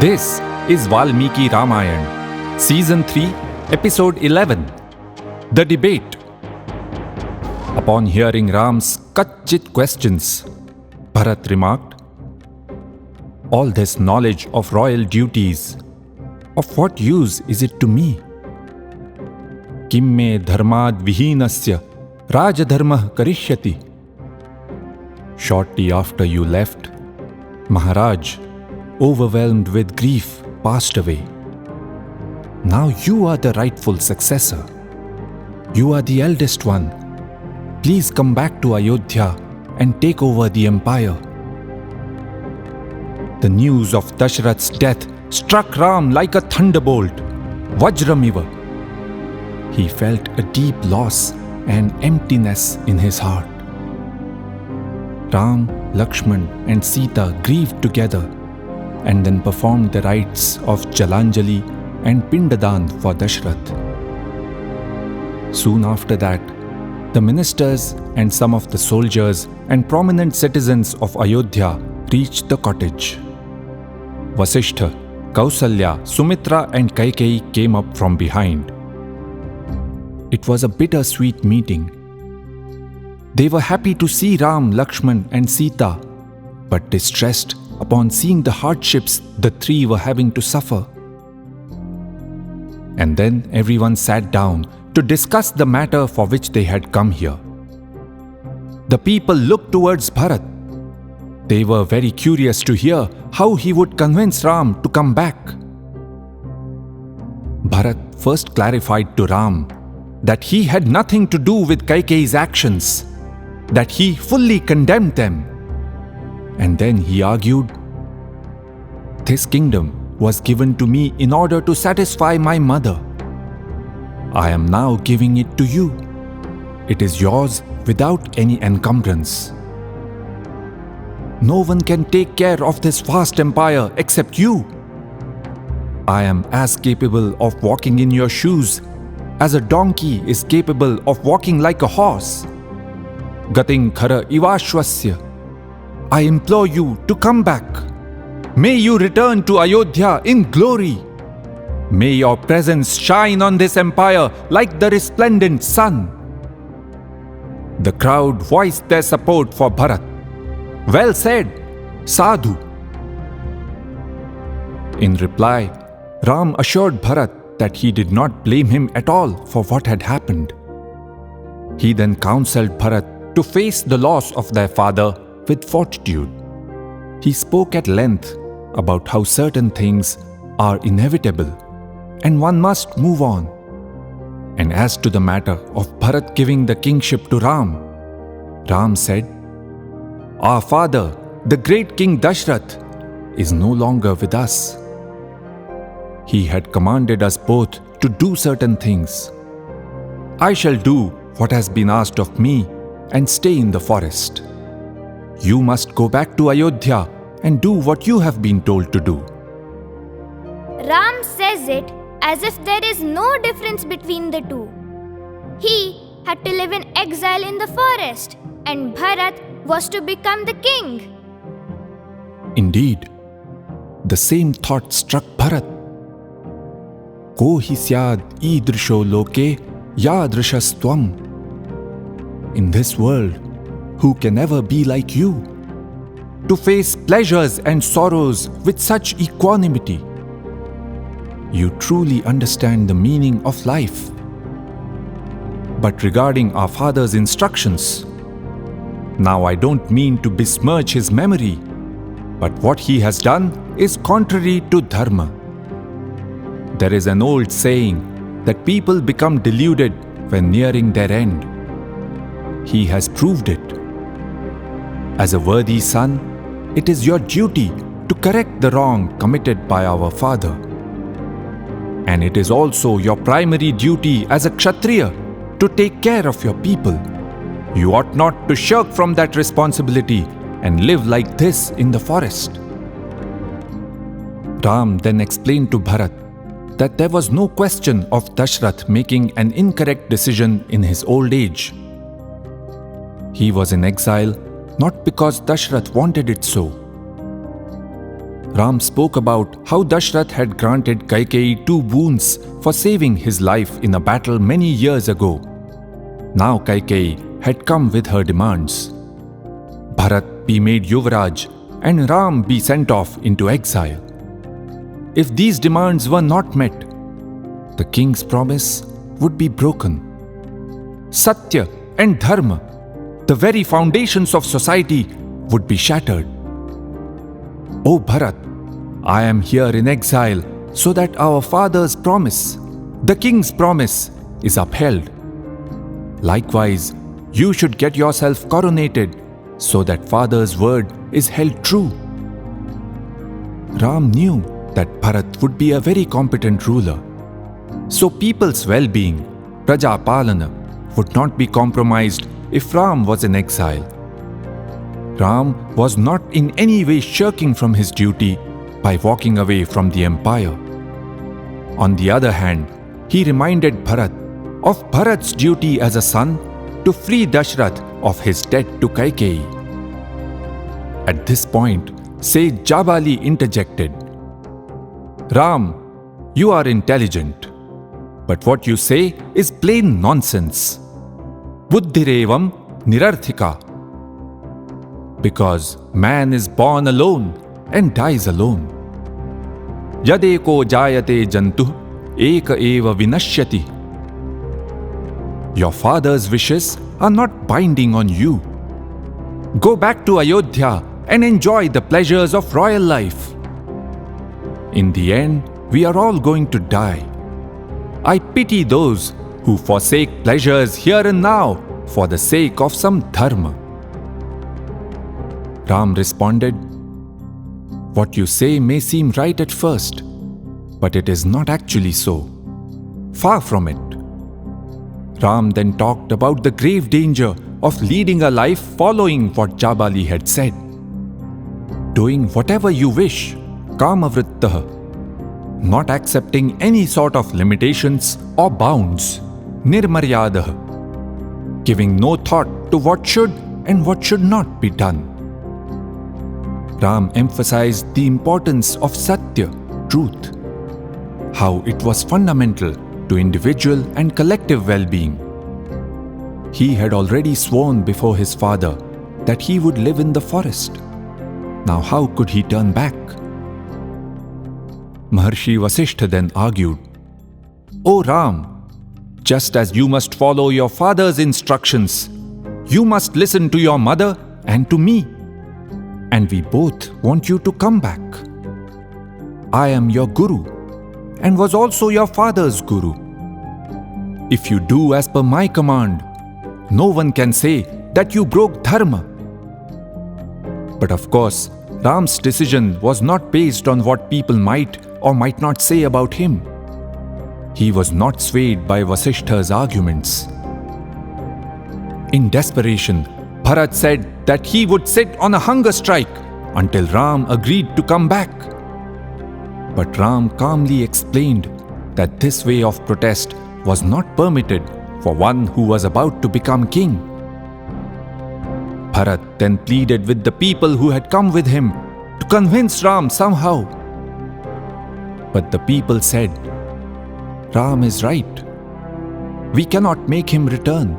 This is Valmiki Ramayana, Season 3, Episode 11, The Debate. Upon hearing Ram's kachchit questions, Bharat remarked, "All this knowledge of royal duties, of what use is it to me? Kim me dharmad vihinasya rajadharmah karishyati." Shortly after you left, Maharaj, overwhelmed with grief, passed away. Now you are the rightful successor. You are the eldest one. Please come back to Ayodhya and take over the empire. The news of Dashrath's death struck Ram like a thunderbolt, Vajramiva. He felt a deep loss and emptiness in his heart. Ram, Lakshman and Sita grieved together and then performed the rites of Jalanjali and Pindadan for Dashrath. Soon after that, the ministers and some of the soldiers and prominent citizens of Ayodhya reached the cottage. Vasishtha, Kausalya, Sumitra and Kaikeyi came up from behind. It was a bittersweet meeting. They were happy to see Ram, Lakshman and Sita, but distressed upon seeing the hardships the three were having to suffer. And then everyone sat down to discuss the matter for which they had come here. The people looked towards Bharat. They were very curious to hear how he would convince Ram to come back. Bharat first clarified to Ram that he had nothing to do with Kaikeyi's actions, that he fully condemned them. And then he argued, "This kingdom was given to me in order to satisfy my mother. I am now giving it to you. It is yours without any encumbrance. No one can take care of this vast empire except you. I am as capable of walking in your shoes as a donkey is capable of walking like a horse. Gating khara ivashwasya. I implore you to come back. May you return to Ayodhya in glory. May your presence shine on this empire like the resplendent sun." The crowd voiced their support for Bharat. "Well said, Sadhu." In reply, Ram assured Bharat that he did not blame him at all for what had happened. He then counseled Bharat to face the loss of their father with fortitude. He spoke at length about how certain things are inevitable and one must move on. And as to the matter of Bharat giving the kingship to Ram, Ram said, "Our father, the great King Dashrath, is no longer with us. He had commanded us both to do certain things. I shall do what has been asked of me and stay in the forest. You must go back to Ayodhya and do what you have been told to do." Ram says it as if there is no difference between the two. He had to live in exile in the forest, and Bharat was to become the king. Indeed, the same thought struck Bharat. Ko hi syad idrisho loke yadrishastvam. In this world, who can ever be like you? To face pleasures and sorrows with such equanimity. You truly understand the meaning of life. But regarding our father's instructions, now I don't mean to besmirch his memory, but what he has done is contrary to dharma. There is an old saying that people become deluded when nearing their end. He has proved it. As a worthy son, it is your duty to correct the wrong committed by our father. And it is also your primary duty as a Kshatriya to take care of your people. You ought not to shirk from that responsibility and live like this in the forest. Ram then explained to Bharat that there was no question of Dashrath making an incorrect decision in his old age. He was in exile not because Dashrath wanted it so. Ram spoke about how Dashrath had granted Kaikeyi 2 boons for saving his life in a battle many years ago. Now Kaikeyi had come with her demands. Bharat be made Yuvraj and Ram be sent off into exile. If these demands were not met, the king's promise would be broken. Satya and Dharma, the very foundations of society, would be shattered. O Bharat, I am here in exile so that our father's promise, the king's promise, is upheld. Likewise, you should get yourself coronated so that father's word is held true. Ram knew that Bharat would be a very competent ruler. So people's well-being, Praja Palana, would not be compromised if Ram was in exile. Ram was not in any way shirking from his duty by walking away from the empire. On the other hand, he reminded Bharat of Bharat's duty as a son to free Dashrath of his debt to Kaikeyi. At this point, sage Jabali interjected, Ram, you are intelligent, but what you say is plain nonsense. Buddhirevam nirarthika. Because man is born alone and dies alone. Yadeko jayate jantu eka eva vinashyati. Your father's wishes are not binding on you. Go back to Ayodhya and enjoy the pleasures of royal life. In the end, we are all going to die. I pity those who forsake pleasures here and now for the sake of some dharma. Ram responded, What you say may seem right at first, but it is not actually so. Far from it. Ram then talked about the grave danger of leading a life following what Jabali had said. Doing whatever you wish, kamavrittaha. Not accepting any sort of limitations or bounds, nirmaryadaha. Giving no thought to what should and what should not be done. Ram emphasized the importance of Satya, truth, how it was fundamental to individual and collective well-being. He had already sworn before his father that he would live in the forest. Now how could he turn back? Maharshi Vasishtha then argued, O Ram, just as you must follow your father's instructions, you must listen to your mother and to me. And we both want you to come back. I am your guru and was also your father's guru. If you do as per my command, no one can say that you broke dharma. But of course, Ram's decision was not based on what people might or might not say about him. He was not swayed by Vasishtha's arguments. In desperation, Bharat said that he would sit on a hunger strike until Ram agreed to come back. But Ram calmly explained that this way of protest was not permitted for one who was about to become king. Bharat then pleaded with the people who had come with him to convince Ram somehow. But the people said, Ram is right. We cannot make him return.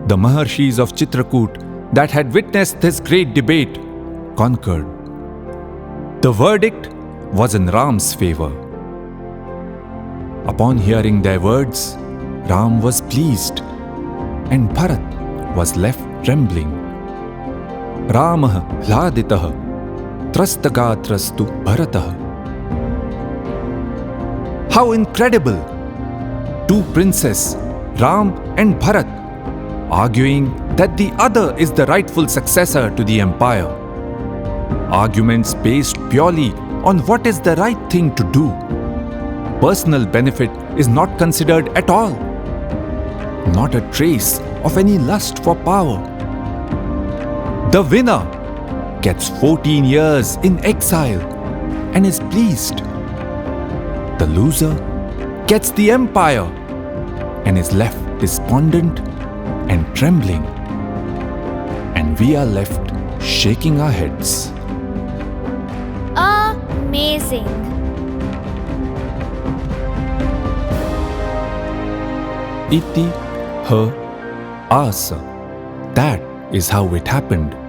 The Maharshis of Chitrakoot that had witnessed this great debate concurred. The verdict was in Ram's favor. Upon hearing their words, Ram was pleased and Bharat was left trembling. Ramah hladitah trastagatrastu Bharatah. How incredible! Two princes, Ram and Bharat, arguing that the other is the rightful successor to the empire. Arguments based purely on what is the right thing to do. Personal benefit is not considered at all. Not a trace of any lust for power. The winner gets 14 years in exile and is pleased. The loser gets the empire and is left despondent and trembling. And we are left shaking our heads. amazing. Iti, her, asa. That is how it happened.